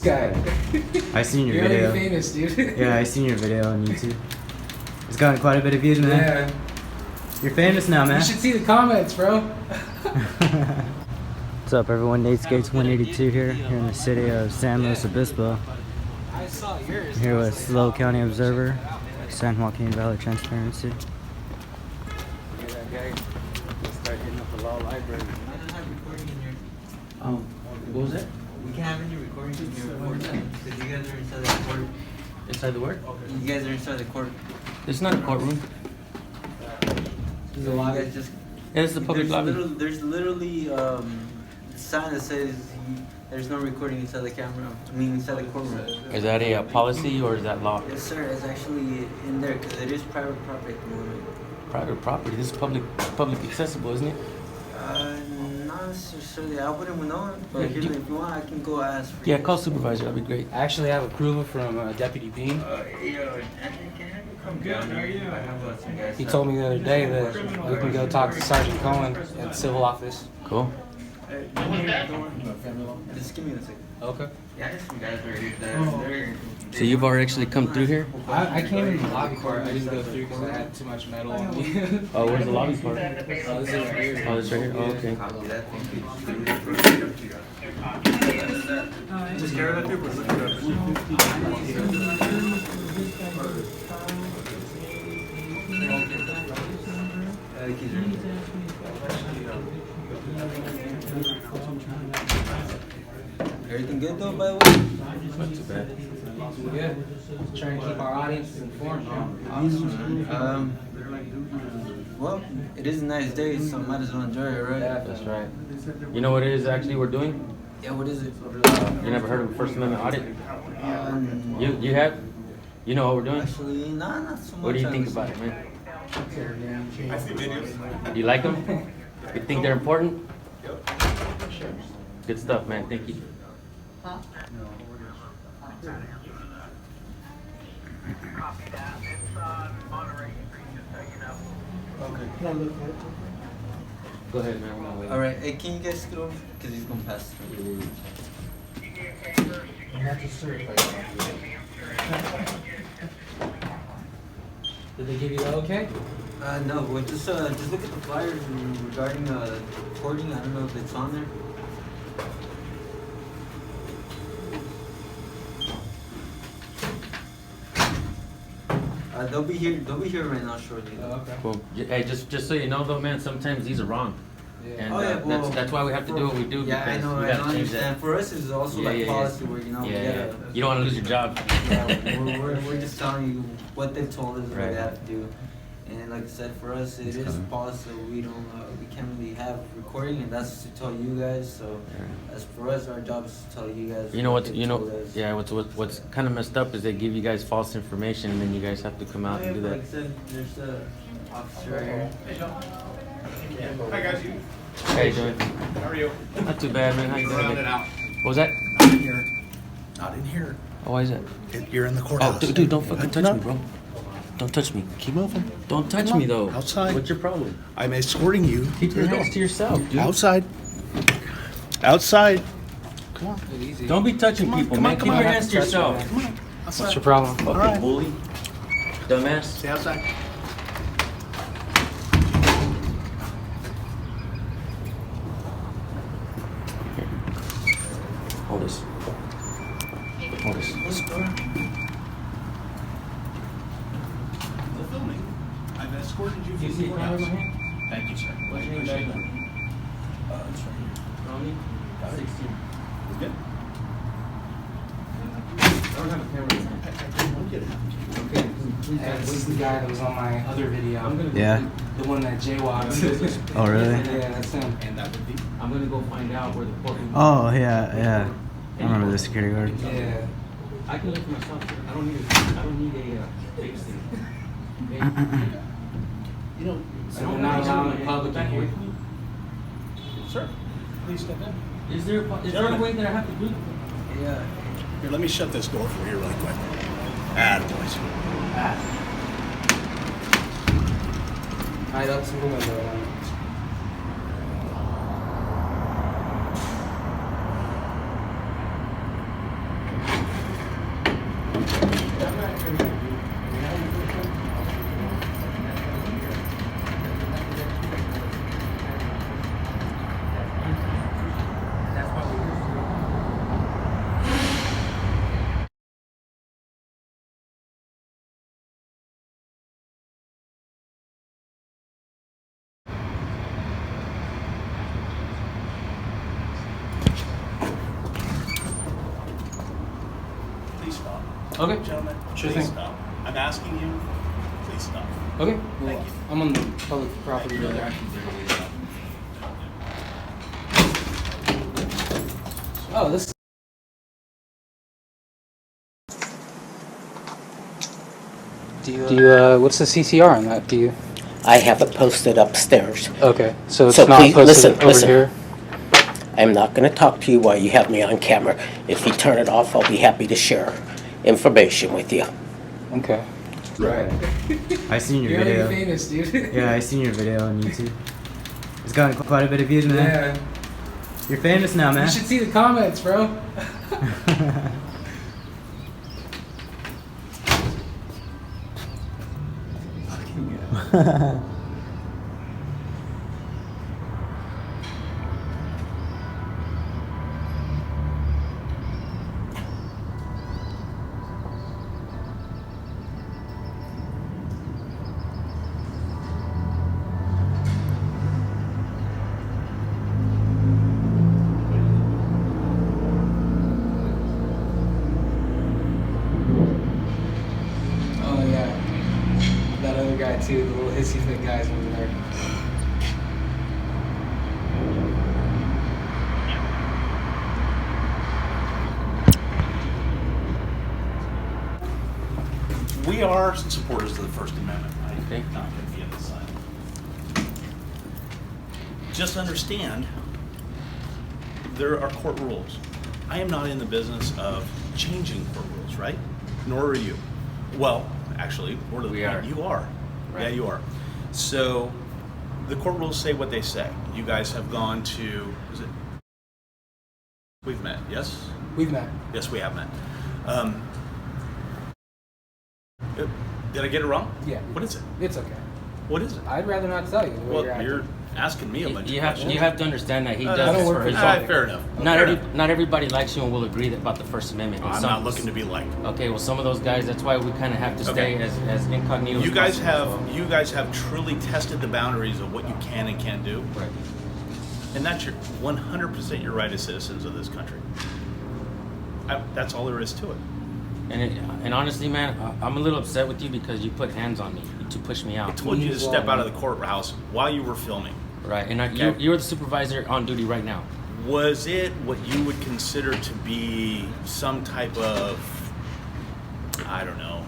Guy. I seen your You're video. already famous, dude. Yeah, I seen your video on YouTube. It's gotten quite a bit of views, man. Yeah. You're famous now, man. You should see the comments, bro. What's up, everyone? Nate Skates 182 here in the city of San Luis Obispo. I saw yours. Here with Slow County Observer, San Joaquin Valley Transparency. That guy start hitting up the law library. I don't have recording in your. What was that? We can't have any recordings in your court because you guys are inside the court. Inside the work? You guys are inside the court. It's not a courtroom. So you guys just. It's the public lobby. There's literally a sign that says there's no recording inside the camera. I mean inside the courtroom. Is that a policy or is that law? Yes, sir. It's actually in there because it is private property at the moment. Private property. This is public accessible, isn't it? Not necessarily. I wouldn't know it, but Yeah, here, if you want, I can go ask for Yeah, you. call supervisor. That'd be great. I actually have approval from Deputy Bean. Come down here. He told me the other day that we can go talk to Sergeant Cohen at the civil office. Cool. Just give me a second. Okay. Yeah, there's some guys right here that So you've already actually come through here? I came in the lobby part. I didn't go through because I had too much metal on me. Oh, where's the lobby part? Oh, this is right here. Oh, it's right here? Oh, okay. Just carry that paper. Everything good though, by the way? Not too bad. Good. Trying to keep our audience informed. Awesome. Well, it is a nice day, so might as well enjoy it, right? That's right. You know what it is actually we're doing? Yeah, what is it? You never heard of First Amendment audit? Um, You have? You know what we're doing? Actually, nah, not so much. What do you think about it, man? I see videos. Do you like them? You think they're important? Good stuff, man. Thank you. Go ahead, man. I'm gonna wait. All right, hey, can you guys scoot over? Because he's going to pass through. Did they give you the okay? No, well, just look at the flyers regarding recording. I don't know if it's on there. They'll be here. They'll be here right now shortly. Okay. Cool. Hey, just so you know, though, man, sometimes these are wrong. Yeah. And Oh, yeah, well, that's why we have to do what we do. Yeah, I because know. we I gotta don't change that. understand. For us, it's also like policy where we Yeah, gotta. yeah. You don't want to lose your job. Yeah, we're just telling you what they've told us what Right. they have to do. And like I said, for us, it is policy that we don't, we can't really have recording, and that's to tell you guys. So, as for us, our job is to tell you guys. You know what? they've You know, told us. yeah. What's kind of messed up is they give you guys false information, and then you guys have to come out and do Like I that. said, there's a officer right here. Hi guys, How you doing? how are you? Not too bad, man. How you Round it doing? out. What was that? Not in here. Not in here. Oh, why is that? You're in the Oh, courthouse. dude, don't fucking touch me, bro. Don't touch me. Keep moving. Don't touch Come me, on. though. Outside. What's your problem? I'm escorting you. Keep your hands to yourself, dude. Outside. Outside. Come on. Easy. Don't be touching Come on, people, come man. on, Keep come your on. hands to yourself. Come on. Outside. What's your problem? Fucking right. bully. Dumbass. Stay outside. Hold this. Hold this. Still filming. I've escorted you Do you from see the a camera in my courthouse. hand? Thank you, sir. What's your name, Appreciate baby? that. It's right here. Ronnie? 16. Good. I don't have a camera in my hand. I didn't want you to have to. Okay, please Yeah, this is the guy that was on my other video. I'm gonna Yeah. The one that jaywalked. Oh, really? Yeah, that's him. And that would be. I'm gonna go find out where the courtroom. Oh, yeah. I remember the security guard. Yeah. I can look for myself. Sir. I don't need a fake thing. Okay? You know, So we're not allowing the public in here. sir, please step in. Is there a way that I have to do? Yeah. Here, let me shut this door for you really quick. Boys. Hide up to the window. Please stop. Okay. Gentlemen, Sure please thing. stop. I'm asking you, please stop. Okay. Thank you. I'm on the public property there. Oh, this. Do you, what's the CCR on that? Do you? I have it posted upstairs. Okay, so it's So not please, posted listen, over here? I'm not going to talk to you while you have me on camera. If you turn it off, I'll be happy to share information with you. Okay. Right. I seen your You're gonna video. be famous, dude. Yeah, I seen your video on YouTube. It's gotten quite a bit of views, man. Yeah. You're famous now, man. You should see the comments, bro. Oh yeah. That other guy too, the little hissy fit guy's over there. We are supporters of the First Amendment. I'm not going to be on this side. Just understand, there are court rules. I am not in the business of changing court rules, right? Nor are you. Well, actually, more to the point, you are. Right. Yeah, you are. So, the court rules say what they say. You guys have gone to, is it? We've met, yes? We've met. Yes, we have met. Did I get it wrong? Yeah. What is it? It's okay. What is it? I'd rather not tell you the way Well, you're acting. you're asking me a bunch of questions. You have to understand that he I does don't this work for for his Sonic. own. Fair enough. Not everybody likes you and will agree about the First Amendment. And I'm some- not looking to be liked. Okay, well, some of those guys. That's why we kind of have to stay Okay. as incognito. You as guys possible, have you guys have truly tested the boundaries of what you can and can't do, so- right. and that's your 100% your right as citizens of this country. That's all there is to it. And honestly, man, I'm a little upset with you because you put hands on me to push me I out. told you to step out of the courthouse while you were filming. Right, and Okay. you're the supervisor on duty right now. Was it what you would consider to be some type of, I don't know,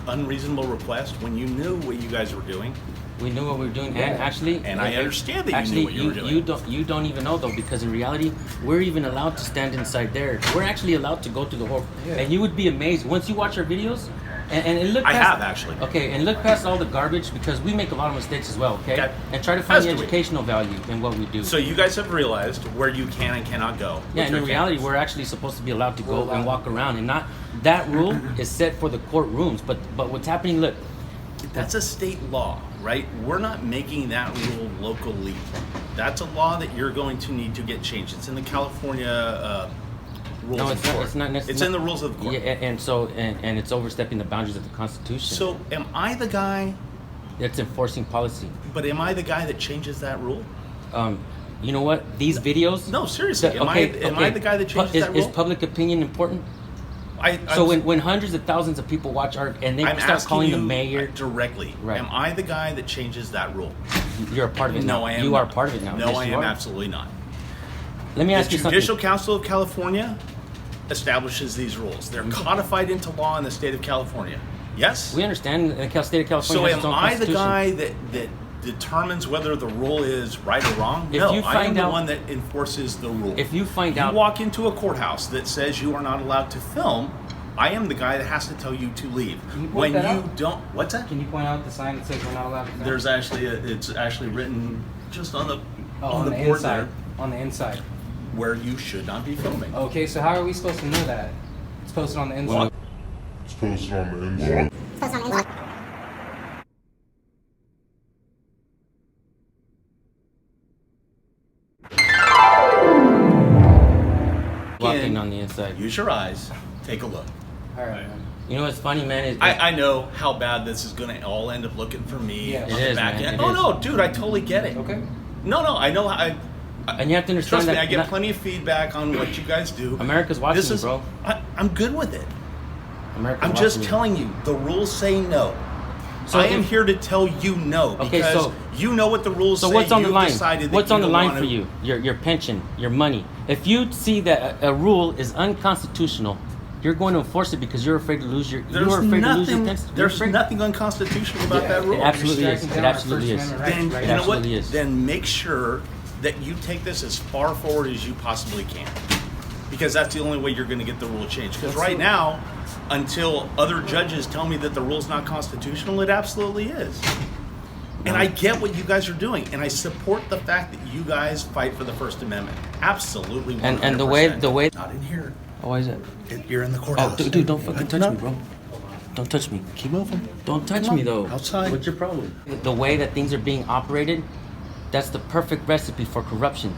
unreasonable request when you knew what you guys were doing? We knew what we were doing, Yeah. and actually, And I understand that you knew what you were doing. You don't even know though, because in reality, we're even allowed to stand inside there. We're actually allowed to go to the whole. Yeah. And you would be amazed once you watch our videos, and look. I Past, have, actually. Okay, and look past all the garbage because we make a lot of mistakes as well. Okay, Okay. and try to find As the do we. educational value in what we do. So you guys have realized where you can and cannot go. Yeah, with and your in reality, cameras. we're actually supposed to be allowed to We're go allowed. and walk around, and not that rule is set for the courtrooms. But what's happening? Look, That's a state law, right? We're not making that rule locally. That's a law that you're going to need to get changed. It's in the California rules no, of it's court. not. It's not necessarily. It's in the rules of the court. Yeah, and it's overstepping the boundaries of the Constitution. So am I the guy, It's enforcing policy. but am I the guy that changes that rule? You know what? These videos. No, seriously. Am I the guy that changes that Is rule? public opinion important? So when hundreds of thousands of people watch our and they I'm start asking calling you the mayor, directly, Right. am I the guy that changes that rule? you're a part of it now. No, I am You not. are part of it now. No, Yes, I you am are. absolutely not. Let me The ask you something. Judicial Council of California establishes these rules. They're codified into law in the state of California. Yes? We understand the state of California So has am its own I the constitution. guy that determines whether the rule is right or wrong? If No, you I am find the out- one that enforces the rule. If you find You out, walk into a courthouse that says you are not allowed to film, I am the guy that has to tell you to leave. Can you point When that you out? don't, what's that? Can you point out the sign that says we're not allowed to film? There's actually it's actually written just on the on the the board inside. there On the inside. where you should not be filming. Okay, so how are we supposed to know that? It's posted on the inside. posted on the inside. Walking on the inside. Use your eyes. Take a look. All right, man. You know what's funny, man? Is I know how bad this is going to all end up looking for me Yeah. on It the is, back man. end. It Oh is. no, dude, I totally get it. Okay. No, I know. and you have to understand Trust me, that I get plenty of feedback on what you guys do. America's watching This you, is, bro. I'm good with it. America's I'm just watching you. telling you, the rules say no. So I am if- here to tell you no Okay, because so- you know what the rules So say. what's on the You've line? decided that What's you on the don't line wanna- for you? Your pension, your money. If you see that a rule is unconstitutional, you're going to enforce it because you're afraid to lose your. There's You're afraid to lose your nothing. pension. You're There's afraid- nothing unconstitutional about that rule. It absolutely You're is. striking It down our absolutely First is. Amendment rights Then right you now. know what? absolutely is. Then make sure that you take this as far forward as you possibly can, because that's the only way you're going to get the rule changed. Because right now, until other judges tell me that the rule's not constitutional, it absolutely is. And I get what you guys are doing, and I support the fact that you guys fight for the First Amendment. Absolutely, 100%. And the way. Not in here. Oh, why is it? You're in the Oh, courthouse. dude, don't fucking touch me, bro. Don't touch me. Keep moving. Don't touch Come me on, though. outside. What's your problem? The way that things are being operated, that's the perfect recipe for corruption.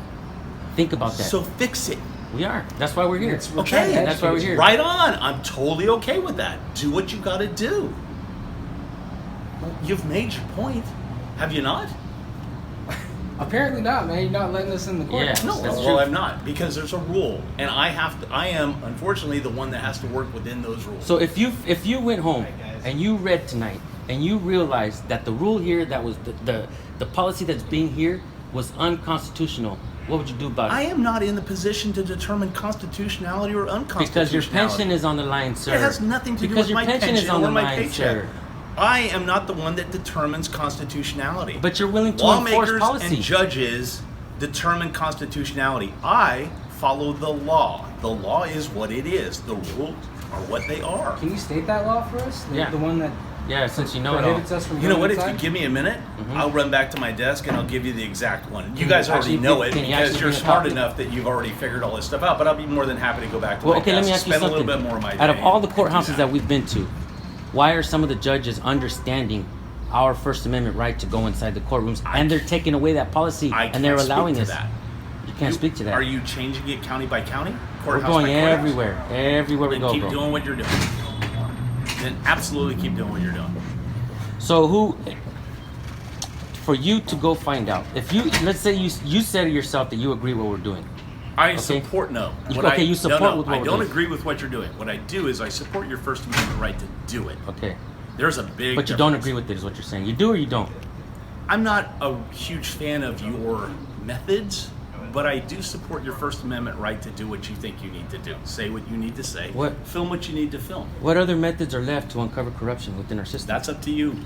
Think about that. So fix it. We are. That's why we're here. We're trying Okay, to that's why we're educate here. Right on. I'm totally okay with that. Do what you got to do. You've made your point, have you not? you. Apparently not, man. You're not letting us in the courthouse. Yeah. No, That's well, true. I'm not, because there's a rule, and I am unfortunately the one that has to work within those rules. So if you went home and you read tonight and you realized that the rule here that was the policy that's being here was unconstitutional, what would you do about it? I am not in the position to determine constitutionality or unconstitutionality. Because your pension is on the line, sir. It has nothing to do because with your my pension pension is on or the my line, paycheck. sir. I am not the one that determines constitutionality. But you're willing to enforce Lawmakers policy. and judges determine constitutionality. I follow the law. The law is what it is. The rules are what they are. Can you state that law for us? Yeah. The one that Yeah, since you know it all. prohibits us from You know going what? If inside? you give me a minute, I'll run back to my desk and I'll give you the exact one. You Can guys you already actually know bring- it can you because actually you're bring a smart copy? enough that you've already figured all this stuff out. But I'll be more than happy to go back to Well, my okay, desk, let me ask you spend something. a little bit more of my day. Out of all the and do courthouses that we've been to, why are some of the judges understanding our First Amendment right to go inside the courtrooms, and they're taking away that policy, I and they're can't speak allowing to us? that. You can't speak to that. Are you changing it county by county? We're Courthouse going by courthouse? everywhere we Then go, keep bro. doing what you're doing. Then absolutely keep doing what you're doing. So for you to go find out, if you, let's say you said to yourself that you agree what we're doing. I support no. You support no, with what I we're don't doing. agree with what you're doing. What I do is I support your First Amendment right to do it. Okay. There's a big But you don't difference. agree with it, is what you're saying. You do or you don't? I'm not a huge fan of your methods, but I do support your First Amendment right to do what you think you need to do. Say what you need to say. What? Film what you need to film. What other methods are left to uncover corruption within our system? That's up to you.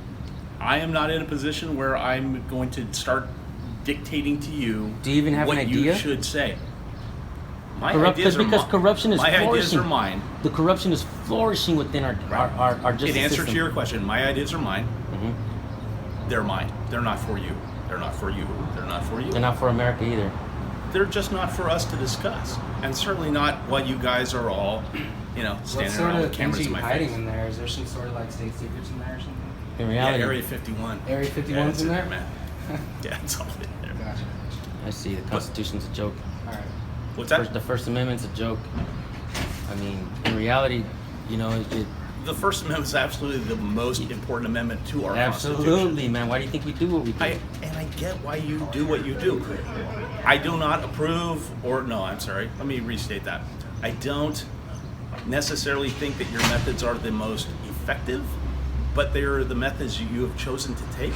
I am not in a position where I'm going to start dictating to you. Do you even have what an idea? you should say. My Corrupt- ideas are because mine. corruption is my ideas flourishing. are mine. The corruption is flourishing within our justice In answer system. to your question, my ideas are mine. Mhm. They're mine. They're not for you. They're not for you. They're not for you. They're not for America either. They're just not for us to discuss, and certainly not while you guys are all, What standing sort around of with cameras things in are you my hiding face. in there? Is there some sort of like state secrets in there or something? In Yeah, reality, Area 51. Area 51's Yeah, it's in there? man. Yeah, it's all in there. Gotcha. I see the Constitution's a joke. All right. What's that? The First Amendment's a joke. I mean, in reality, The First Amendment is absolutely the most important amendment to our Constitution. absolutely, man. Why do you think we do what we do? I get why you do what you do. I do not approve, let me restate that. I don't necessarily think that your methods are the most effective, but they are the methods you have chosen to take,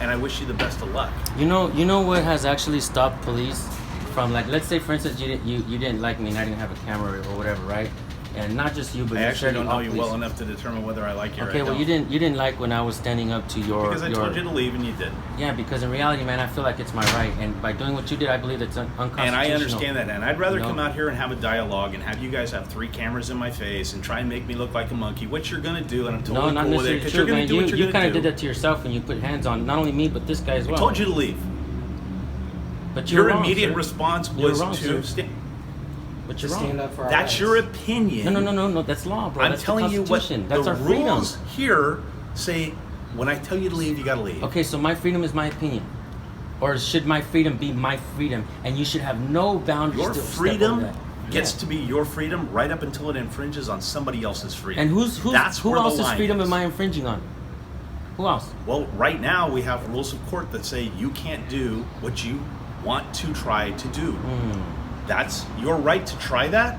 and I wish you the best of luck. You know what has actually stopped police from, like, let's say for instance you didn't like me and I didn't have a camera or whatever, right? And not just you, but I you actually said don't all know you police. well enough to determine whether I like you or Okay, I well don't. you didn't like when I was standing up to your Because I told you to leave and you did. Yeah, because in reality, man, I feel like it's my right, and by doing what you did, I believe it's unconstitutional. And I understand that, and I'd rather You know? come out here and have a dialogue and have you guys have 3 cameras in my face and try and make me look like a monkey, which you're gonna do, and I'm No, totally not cool with it necessarily because true, you're gonna man. do what You you're kind gonna of do. did that to yourself when you put hands on not only me but this guy as well. I told you to leave. But you're Your wrong, immediate sir. response You're was wrong, to sir. But to you're wrong. stand up for our That's rights. your opinion. No. That's law, bro. I'm That's telling the you what Constitution. That's the our freedom. rules here say. When I tell you to leave, you gotta leave. Okay, so my freedom is my opinion, or should my freedom be my freedom, and you should have no boundaries Your to step over freedom that. gets to be your freedom right up until it infringes on somebody else's freedom. And who That's where the else's line freedom is. am I infringing on? Who else? Well, right now we have rules of court that say you can't do what you want to try to do. That's your right to try that.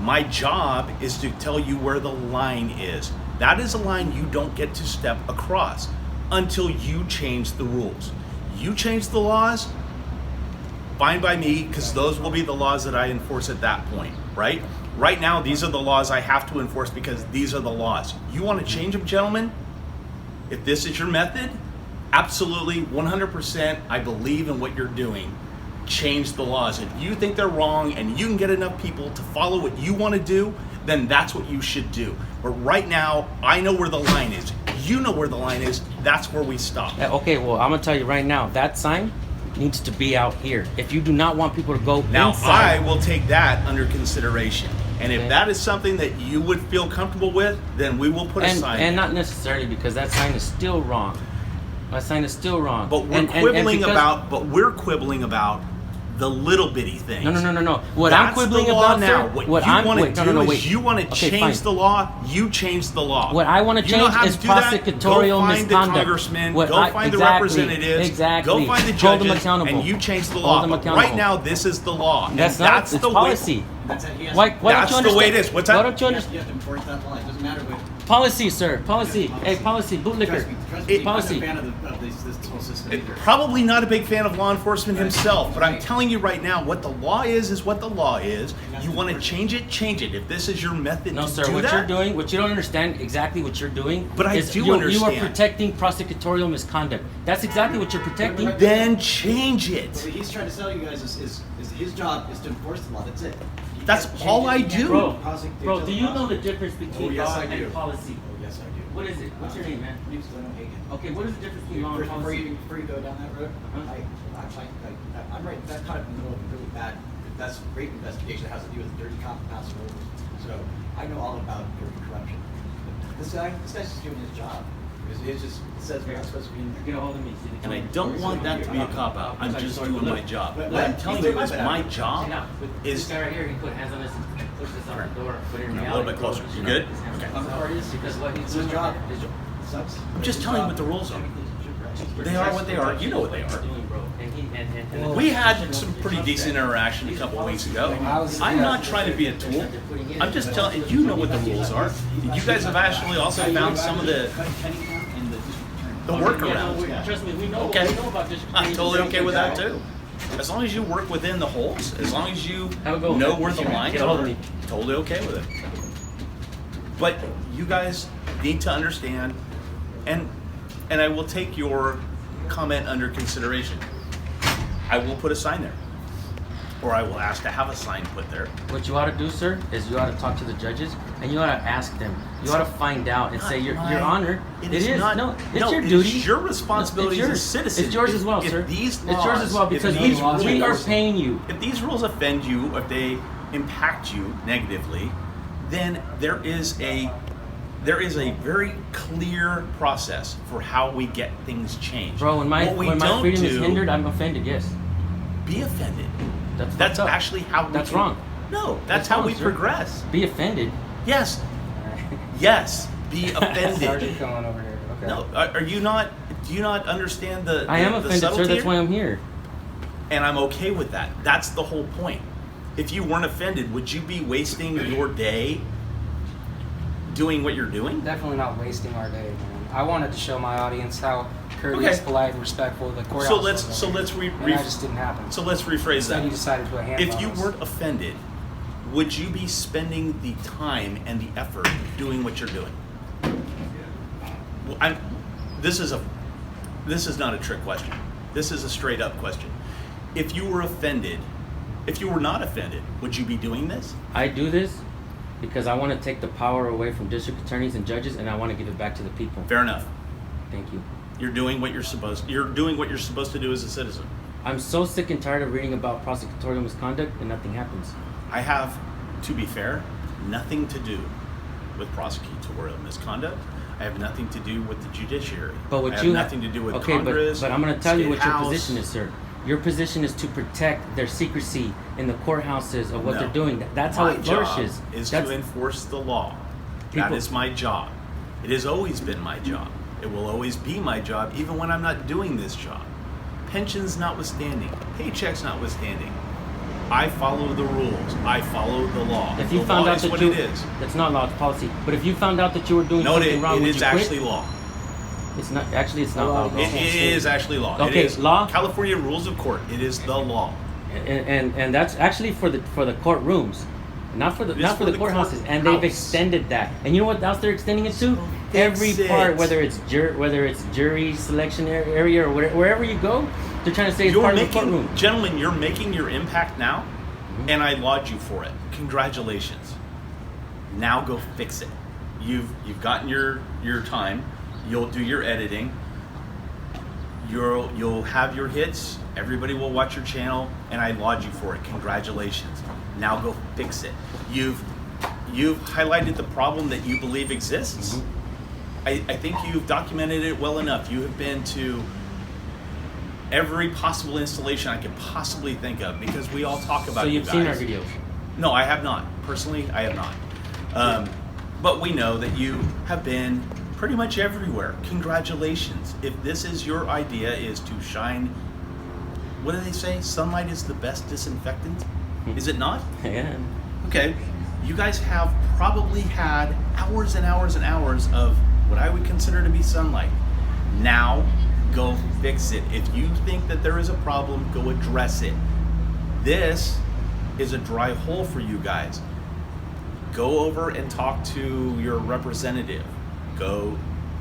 My job is to tell you where the line is. That is a line you don't get to step across until you change the rules. You change the laws, fine by me, because those will be the laws that I enforce at that point, right? Right now, these are the laws I have to enforce because these are the laws. You want to change them, gentlemen? If this is your method, absolutely, 100%, I believe in what you're doing. Change the laws. If you think they're wrong and you can get enough people to follow what you want to do, then that's what you should do. But right now, I know where the line is. You know where the line is. That's where we stop. Okay, well, I'm gonna tell you right now, that sign needs to be out here. If you do not want people to go Now, inside, I will take that under consideration. And if Okay. that is something that you would feel comfortable with, then we will put a sign. and not necessarily, because that sign is still wrong. That sign is still wrong. But we're And quibbling because- about the little bitty things. No. What I'm That's quibbling the law about, now. sir, What what you I'm want to wait, do no, is wait. you want to Okay, change fine. the law. You change the law. What I want to You know change how to is do that? prosecutorial Go find misconduct. the congressman. What Go I- find the exactly, representatives. exactly. Go find the Hold them judges, accountable. and you change the Hold law. them But accountable. right now, this is the law. And That's not. that's It's the policy. way. That's it. He has Why That's don't you the understand? way it is. What's that? Why don't you You understand? have to enforce that law. It doesn't matter what. Policy, sir. Policy. Hey, policy. Bootlicker. Trust me, I'm not a Policy. fan of this whole system either. Probably not a big fan of law enforcement himself, but I'm telling you right now, what the law is what the law is. You want to change it, change it. If this is your method No, to sir. do What that, you're doing, what you don't understand exactly what you're doing. But I is do You are understand. protecting prosecutorial misconduct. That's exactly what you're protecting. then change it. What he's trying to tell you guys is his job is to enforce the law. That's it. You That's can't all change it. I You can't do. Bro, do you know the difference between Oh, yes, law I do. and policy? Oh, yes, I do. What is it? What's your name, man? My name's Glenn O'Hagan. Okay, what is the difference between law and Before policy? you go down that road, Uh-huh. I'm right. That caught up in the middle of a really bad. That's a great investigation that has to do with dirty compounds and rules. So I know all about dirty corruption. But this guy's just doing his job. It just says we're not supposed to be in there. Get a hold of me. See the And I camera. don't want that to be a cop-out. I'm just doing my job. But What I'm telling you is my See job now, this is... guy right here, he put hands on this and pushed this out the door. Put it in A the little alley. bit closer. You good? Okay. I'm sorry, Because what he's it's doing his job. His job. Sucks. I'm just telling you what the rules are. They are what they are. You know what they are. Doing, bro. And We had some pretty decent interaction a couple of weeks ago. I'm not trying to be a tool. I'm just telling you know what the rules are. You guys have actually also found some of the workarounds. Trust me, we know. Okay. We know about this. I'm totally okay with that too. As long as you work within the holes, as long as you Have a good one. know where the lines Get a hold of are, me. totally okay with it. But you guys need to understand, and I will take your comment under consideration. I will put a sign there, or I will ask to have a sign put there. What you ought to do, sir, is you ought to talk to the judges and you ought to ask them. You ought to find out and say, Your Honor, It is no, it's your it duty. is your responsibility It's as a yours. citizen. It's yours as well, If sir. these It's yours as well laws- if because these we are rules- paying you. If these rules offend you, if they impact you negatively, then there is a very clear process for how we get things changed. Bro, when my What we freedom don't is do- hindered, I'm offended. Yes, Be offended. that's That's fucked up. actually how we That's can- wrong. No, that's That's how wrong, we sir. progress. Be offended. Yes. Yes. Be offended. Sergeant Cohen over here. Okay. No, are you not? Do you not understand the? I am the offended, sir. subtlety That's here? why I'm here. And I'm okay with that. That's the whole point. If you weren't offended, would you be wasting your day doing what you're doing? Definitely not wasting our day, man. I wanted to show my audience how courteous, Okay. polite, and respectful the courthouse So was let's over so here. let's And that just didn't happen. so let's rephrase Instead, you that. decided to put handcuffs. If you weren't offended, would you be spending the time and the effort doing what you're doing? Well, this is not a trick question. This is a straight up question. If you were offended, if you were not offended, would you be doing this? I do this because I want to take the power away from district attorneys and judges, and I want to give it back to the people. Fair enough. Thank you. You're doing what you're supposed to do as a citizen. I'm so sick and tired of reading about prosecutorial misconduct and nothing happens. I have, to be fair, nothing to do with prosecutorial misconduct. I have nothing to do with the judiciary. But what I have you nothing to do with okay, Congress. but I'm going to tell you State what your House. position is, sir. Your position is to protect their secrecy in the courthouses of what No. they're doing. That's how My it flourishes. job is That's, to enforce the law. That People- is my job. It has always been my job. It will always be my job, even when I'm not doing this job. Pensions notwithstanding, paychecks notwithstanding, I follow the rules. I follow the law. if you the found law out is that what you, it is. that's not law, it's policy. But if you found out that you were doing No, something wrong, it would is you quit? actually law. It's not. Actually, it's not Well, law. bro. It is actually law. Okay, it is law? California rules of court. It is the law. And that's actually for the courtrooms, not for the It not is for the courthouses. And they've courthouse. extended that. And you know what else they're extending it to? Fix Every part, it. whether it's jury selection area or wherever you go, they're trying to say it's You're part of the making, courtroom. gentlemen, you're making your impact now, Mm-hmm. and I laud you for it. Congratulations. Now go fix it. You've gotten your time. You'll do your editing. You'll have your hits. Everybody will watch your channel, and I laud you for it. Congratulations. Now go fix it. You've highlighted the problem that you believe exists. Mm-hmm. I think you've documented it well enough. You have been to every possible installation I could possibly think of, because we all talk about So you you've seen our guys. videos. No, I have not. Personally, I have not. But we know that you have been pretty much everywhere. Congratulations. If this is your idea, is to shine, what do they say? Sunlight is the best disinfectant? Is it not? Yeah. Okay. You guys have probably had hours and hours and hours of what I would consider to be sunlight. Now, go fix it. If you think that there is a problem, go address it. This is a dry hole for you guys. Go over and talk to your representative. Go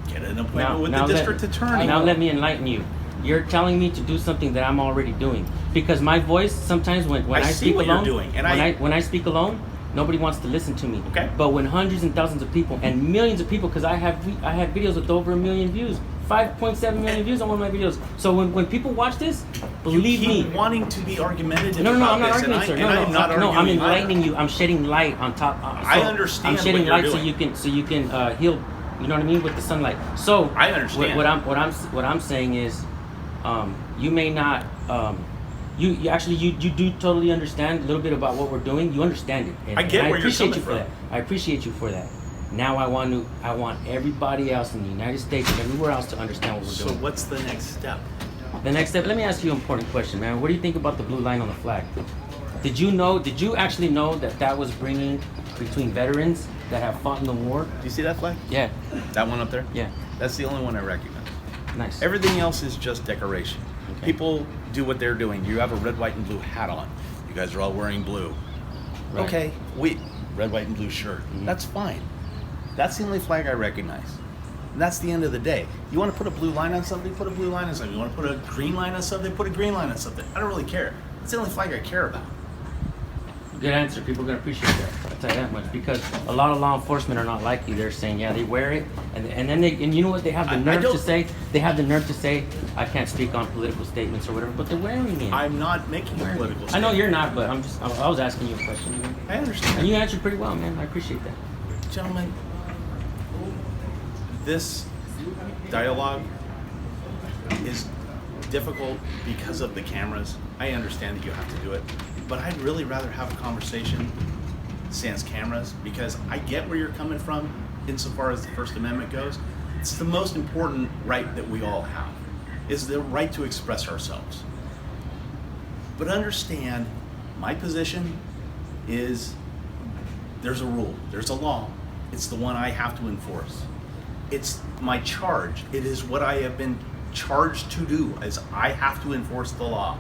get an appointment with the district attorney. Now let me enlighten you. You're telling me to do something that I'm already doing, because my voice sometimes when I I see speak what you're alone, doing, and when I speak alone, nobody wants to listen to me. Okay. But when hundreds and thousands of people and millions of people, because I have videos with over 1 million views, 5.7 million views on one of my videos. So when people watch this, believe you me. keep wanting to be argumentative No, about I'm not this, arguing, and sir. I, and I'm not No, arguing I'm either. enlightening you. I'm shedding light on top. I understand I'm shedding what you're light doing. so you can heal. You know what I mean, with the sunlight. So I understand. What I'm saying is, you may not. You actually you do totally understand a little bit about what we're doing. You understand it. And, I get and where you're appreciate coming you for from. that. I appreciate you for that. Now I want everybody else in the United States and everywhere else to understand what we're So doing. what's the next step? The next step, let me ask you an important question, man. What do you think about the blue line on the flag? Did you actually know that was bringing between veterans that have fought in the war? Do you see that flag? Yeah, That one up there? yeah, That's the only one I recognize. nice. Everything else is just decoration. Okay. People do what they're doing. You have a red, white, and blue hat on. You guys are all wearing blue. Right. Okay, red, white, and blue shirt. Mhm. That's fine. That's the only flag I recognize. And that's the end of the day. You want to put a blue line on something, put a blue line on something. You want to put a green line on something, put a green line on something. I don't really care. It's the only flag I care about. Good answer. People are gonna appreciate that. I'll tell you that much, because a lot of law enforcement are not like you. They're saying, yeah, they wear it, and then and you know what they have the I nerve don't- to say? They have the nerve to say, I can't speak on political statements or whatever, but they're wearing it. I'm not making a political I know statement. you're not, but I was asking you a question, you know? I understand. And you answered pretty well, man. I appreciate that. Gentlemen, this dialogue is difficult because of the cameras. I understand that you have to do it, but I'd really rather have a conversation sans cameras, because I get where you're coming from insofar as the First Amendment goes. It's the most important right that we all have, is the right to express ourselves. But understand, my position is there's a rule, there's a law. It's the one I have to enforce. It's my charge. It is what I have been charged to do, as I have to enforce the law.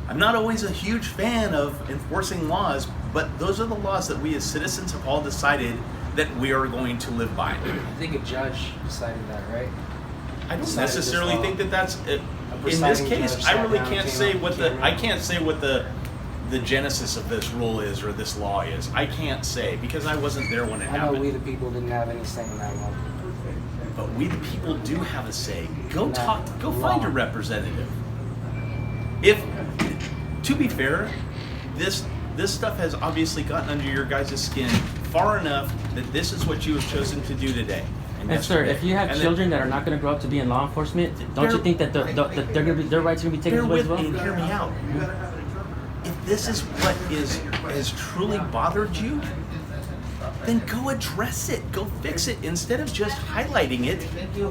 I'm not always a huge fan of enforcing laws, but those are the laws that we as citizens have all decided that we are going to live by. I think a judge decided that, right? I don't Decided this necessarily law. think that that's in this presiding case. judge I sat really down, can't came say up what with the camera. I can't say what the genesis of this rule is or this law is. I can't say, because I wasn't there when it I know happened. we the people didn't have any say in that law. But we the people do have a say. Go Not talk, go law. find your representative. If, to be fair, this this stuff has obviously gotten under your guys' skin far enough that this is what you have chosen to do today. And sir, if you have children that are not going to grow up to be in law enforcement, don't you think that their rights are going to be taken away as well? And hear me out. If this is what has truly bothered you, then go address it. Go fix it. Instead of just highlighting it,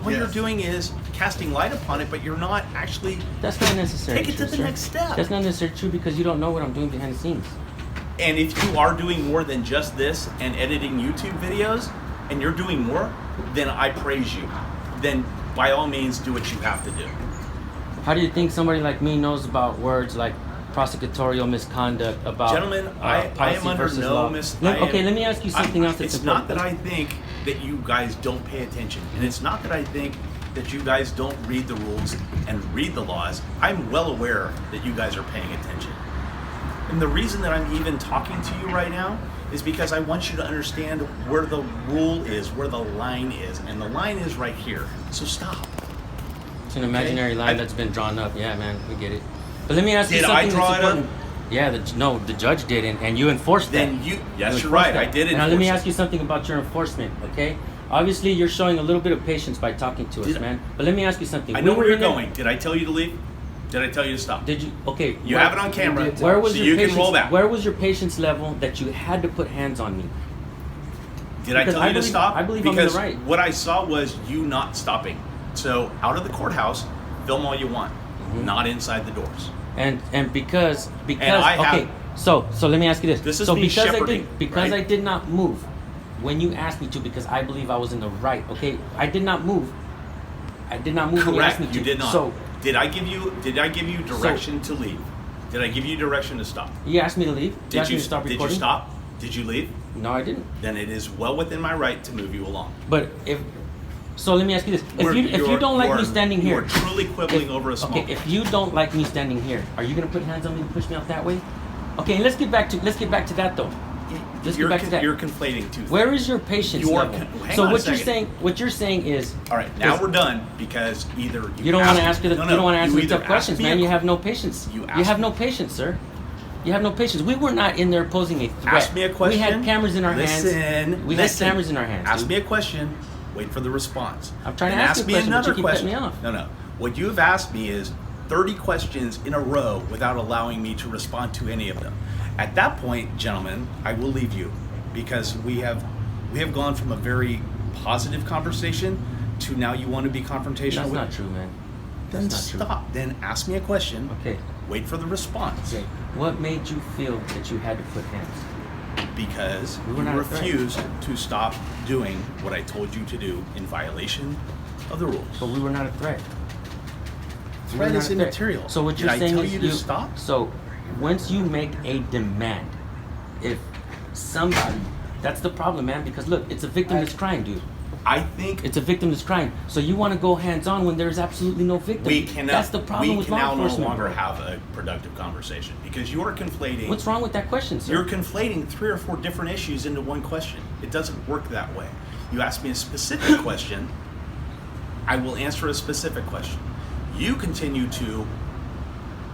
what you're doing is casting light upon it, but you're not actually. That's not necessarily Take it true, to the sir. next step. That's not necessarily true because you don't know what I'm doing behind the scenes. And if you are doing more than just this and editing YouTube videos, and you're doing more, then I praise you. Then by all means, do what you have to do. How do you think somebody like me knows about words like prosecutorial misconduct, about Gentlemen, I policy am under versus no law? okay, let me ask you something else that's It's not important. that I think that you guys don't pay attention, and it's not that I think that you guys don't read the rules and read the laws. I'm well aware that you guys are paying attention. And the reason that I'm even talking to you right now is because I want you to understand where the rule is, where the line is, and the line is right here. So stop. It's an imaginary line that's been drawn up. Yeah, man, we get it. But let me ask you Did I something draw that's it up? important. Yeah, the judge did, and you enforced that. Then you, yes, You you're enforced right. that. I did Now let me enforce ask it. you something about your enforcement, okay? Obviously, you're showing a little bit of patience by talking to us, Did I- man. But let me ask you something. I know We where were you're in there- going. Did I tell you to leave? Did I tell you to stop? Did you? Okay. You have it on camera, Where was so your you patience, can roll back. Where was your patience level that you had to put hands on me? Did I Because tell I you to believe- stop? I believe I'm in the because right. what I saw was you not stopping. So out of the courthouse, film all you want, not inside the doors. And because I have- okay. So let me ask you this. This is so me because shepherding, because right? I did not move when you asked me to, because I believe I was in the right. Okay, I did not move. I did not move when you asked Correct. me to. You did not. So did I give you direction to leave? Did I give you direction to stop? you asked me to leave. Did asked you me to stop Did you recording. stop? Did you leave? No, I didn't. Then it is well within my right to move you along. But so let me ask you this: if you You're- don't like you me are- standing you here, are truly quibbling over a small. Okay, if you don't like me standing here, are you gonna put hands on me and push me out that way? Okay, and let's get back to that though. Let's get back to that. You're conflating two things. Where is your patience level? hang So on a what you're saying is. All right, now is- we're done because either You don't want to ask me the, No, you don't want to answer you the either tough questions, ask me man. a- You have no patience. You You ask have me- no patience, sir. You have no patience. We were not in there posing a threat. Ask me a question. We had cameras in our hands. We had Listen. cameras in our hands. Ask dude. me a question. Wait for the response. I'm trying to Then ask you a me question, but another you keep question. cutting me off. No. What you have asked me is 30 questions in a row without allowing me to respond to any of them. At that point, gentlemen, I will leave you because we have gone from a very positive conversation to now you want to be confrontational. That's not true, man. Then That's not true. stop. Then ask me a question. Okay. Wait for the response. Okay. What made you feel that you had to put hands? Because We were you not a threat. refused to stop doing what I told you to do in violation of the rules. But we were not a threat. We were Threat not is a threat. immaterial. So what Did you're I saying tell is you to stop? So once you make a demand, if somebody, that's the problem, man. Because look, it's a victim that's crying, dude. I think It's a victim that's crying. So you want to go hands on when there's absolutely no victim. we cannot. That's the problem we with can law now no enforcement. longer have a productive conversation because you are conflating. What's wrong with that question, sir? You're conflating 3 or 4 different issues into one question. It doesn't work that way. You ask me a specific question, I will answer a specific question. You continue to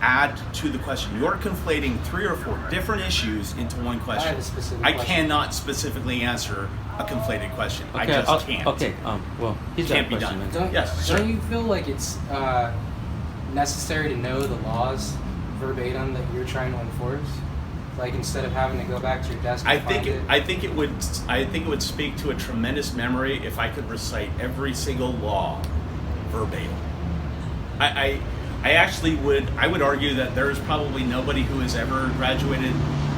add to the question. You're conflating 3 or 4 different issues into one question. have a specific I question. cannot specifically answer a conflated question. I Okay, just can't. Okay. Well, he's got a Can't be question, done. man. Yes, sir. Don't you feel like it's necessary to know the laws verbatim that you're trying to enforce? Like instead of having to go back to your desk and find it? I think it would speak to a tremendous memory if I could recite every single law verbatim. I actually would argue that there is probably nobody who has ever graduated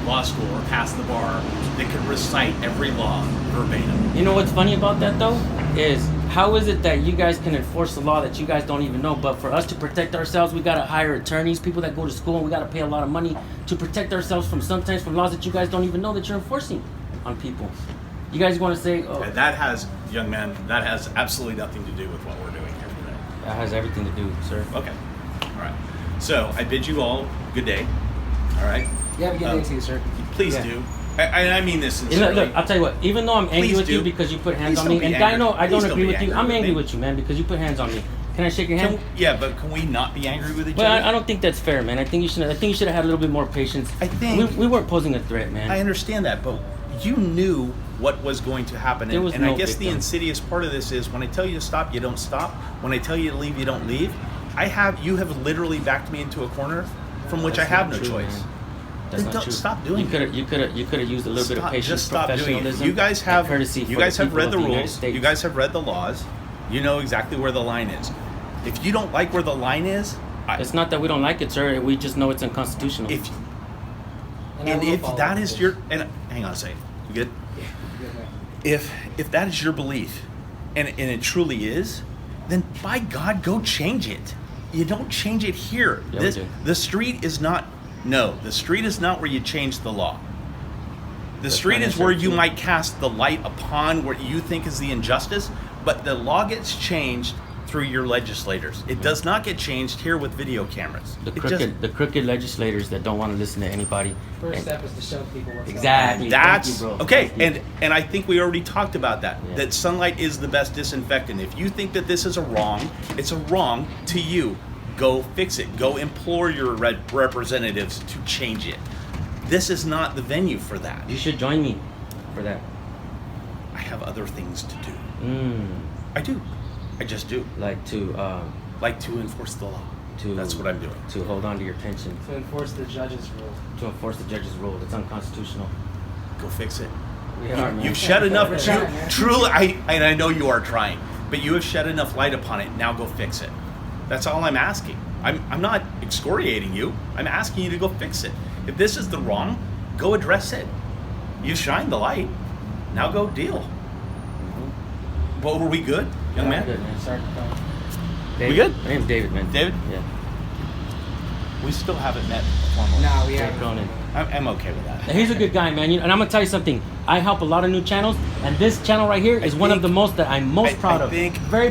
law school or passed the bar that could recite every law verbatim. You know what's funny about that though is how is it that you guys can enforce the law that you guys don't even know, but for us to protect ourselves, we gotta hire attorneys, people that go to school, and we gotta pay a lot of money to protect ourselves from sometimes from laws that you guys don't even know that you're enforcing on people. You guys want to say, oh, And that has, young man, that has absolutely nothing to do with what we're doing here today. that has everything to do, sir. Okay. All right. So I bid you all good day. All right. You have a good day too, sir. Please Yeah. do. I mean this Look, sincerely. I'll tell you what. Even though I'm angry Please with you do. because you put hands Please on don't me, be and angry. I know I Please don't don't agree be with you. angry I'm with angry me. with you, man, because you put hands on me. Can I shake your hand? Yeah, but can we not be angry with each Well, other? I don't think that's fair, man. I think you should have had a little bit more patience. I think we weren't posing a threat, man. I understand that, but you knew what was going to happen, There was and I no guess the victim. insidious part of this is when I tell you to stop, you don't stop. When I tell you to leave, you don't leave. You have literally backed me into a corner from which That's I have not no true, choice. man. That's Then not don't true. stop doing it. You could have used a little bit of patience, Just stop doing it. professionalism, You guys and have courtesy. you for guys the have people read of the United rules. States. You guys have read the laws. You know exactly where the line is. If you don't like where the line is, It's not that we don't like it, sir. We just know it's unconstitutional. if And I and will if follow that up is with your this. and hang on a second, you good? Good, man. If that is your belief, and it truly is, then by God, go change it. You don't change it here. Yeah, we do. The street is not. No, the street is not where you change the law. The That's street not is where you necessarily might cast the light upon what you think is the injustice, but the law gets changed through your legislators. It does not get changed here with video cameras. the It just- crooked legislators that don't want to listen to anybody. First And- step is to show people what's Exactly. That's Thank you, bro. okay, Thank you. and I think we already talked about that. Yeah. That sunlight is the best disinfectant. If you think that this is a wrong, it's a wrong to you. Go fix it. Go implore your representatives to change it. This is not the venue for that. You should join me for that. I have other things to do. Mm, I do. I just do. like Like to enforce the law. to That's what I'm doing. To hold on to your pension. To enforce the judge's rule. To enforce the judge's rule. It's unconstitutional. Go fix it. We are, man. You've shed enough. We're trying, man. Truly, I know you are trying, but you have shed enough light upon it. Now go fix it. That's all I'm asking. I'm not excoriating you. I'm asking you to go fix it. If this is the wrong, go address it. You shine the light. Now go deal. Well, were we good, young man? Good, man. Sorry. We good? My name's David, man. David? Yeah. We still haven't met formally. Nah, we Dave haven't. Cronin. I'm okay with that. And he's a good guy, man. And I'm gonna tell you something. I help a lot of new channels, and this channel right here is one of the most that I'm most proud of. Very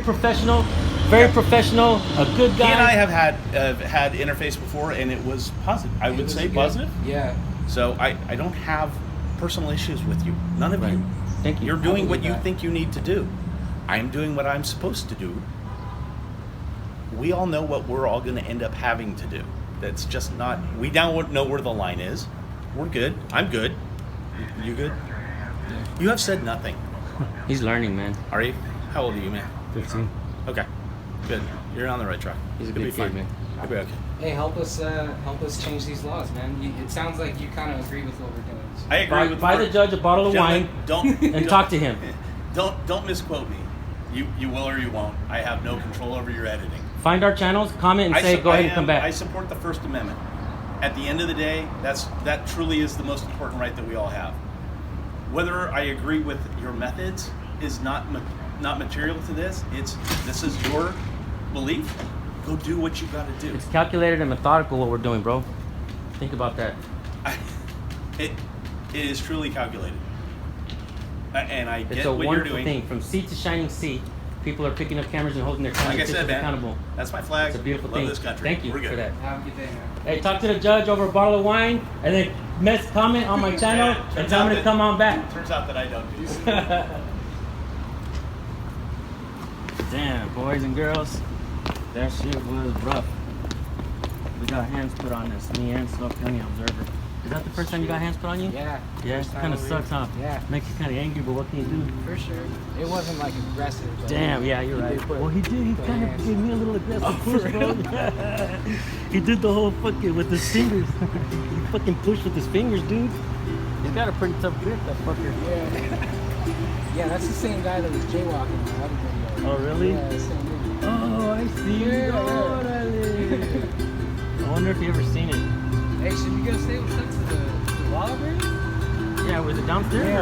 professional, a good guy. He and I have had interface before, and it was positive. I would say positive. Yeah. So I don't have personal issues with you. None of Right. you. Thank you. You're doing what believe you that. think you need to do. I'm doing what I'm supposed to do. We all know what we're all going to end up having to do. That's just not. We now know where the line is. We're good. I'm good. You good? You have said nothing. He's learning, man. Are you? How old are you, man? 15. Okay. Good. You're on the right track. He's a You'll good be kid, fine. man. You'll be okay. Hey, help us change these laws, man. It sounds like you kind of agree with what we're doing. I agree with Buy the judge a bottle of Gentlemen, wine Don't and talk to him. Don't misquote me. You will or you won't. I have no control over your editing. Find our channels, comment, and say, go ahead and come I back. support the First Amendment. At the end of the day, that truly is the most important right that we all have. Whether I agree with your methods is not material to this. This is your belief. Go do what you got to do. It's calculated and methodical what we're doing, bro. Think about that. It is truly calculated. And I It's get a what you're wonderful doing. thing. From sea to shining sea, people are picking up cameras and holding their Like I cameras said, man, accountable. that's my flag. It's a beautiful Love thing. this country. Thank you We're good. for that. Have a good day, man. Hey, talk to the judge over a bottle of wine, and then comment on my channel Yeah, and turns tell out me to that- come on back. Turns out that I don't do that. Damn, boys and girls, that shit was rough. We got hands put on us, me and Slow County Observer. Is that the first time you got hands put on you? Yeah. Yeah, it First time kind of over sucks, here. huh? Yeah. Makes you kind of angry, but what can you do? For sure. It wasn't like aggressive. But Damn, yeah, you're he right. did put- Well, he did. He put kind of hands. gave me a little aggressive Oh, push, for bro. He did the whole fucking with his fingers. He fucking pushed with his fingers, dude. He's got a pretty tough grip, that fucker. Yeah. Yeah, that's the same guy that was jaywalking in the other video. Oh, really? Yeah, the same video. Oh, I see. Yeah. Orale. I wonder if you ever seen it. Hey, should we go say what's up to the Wildberry? Yeah, was it downstairs? Yeah.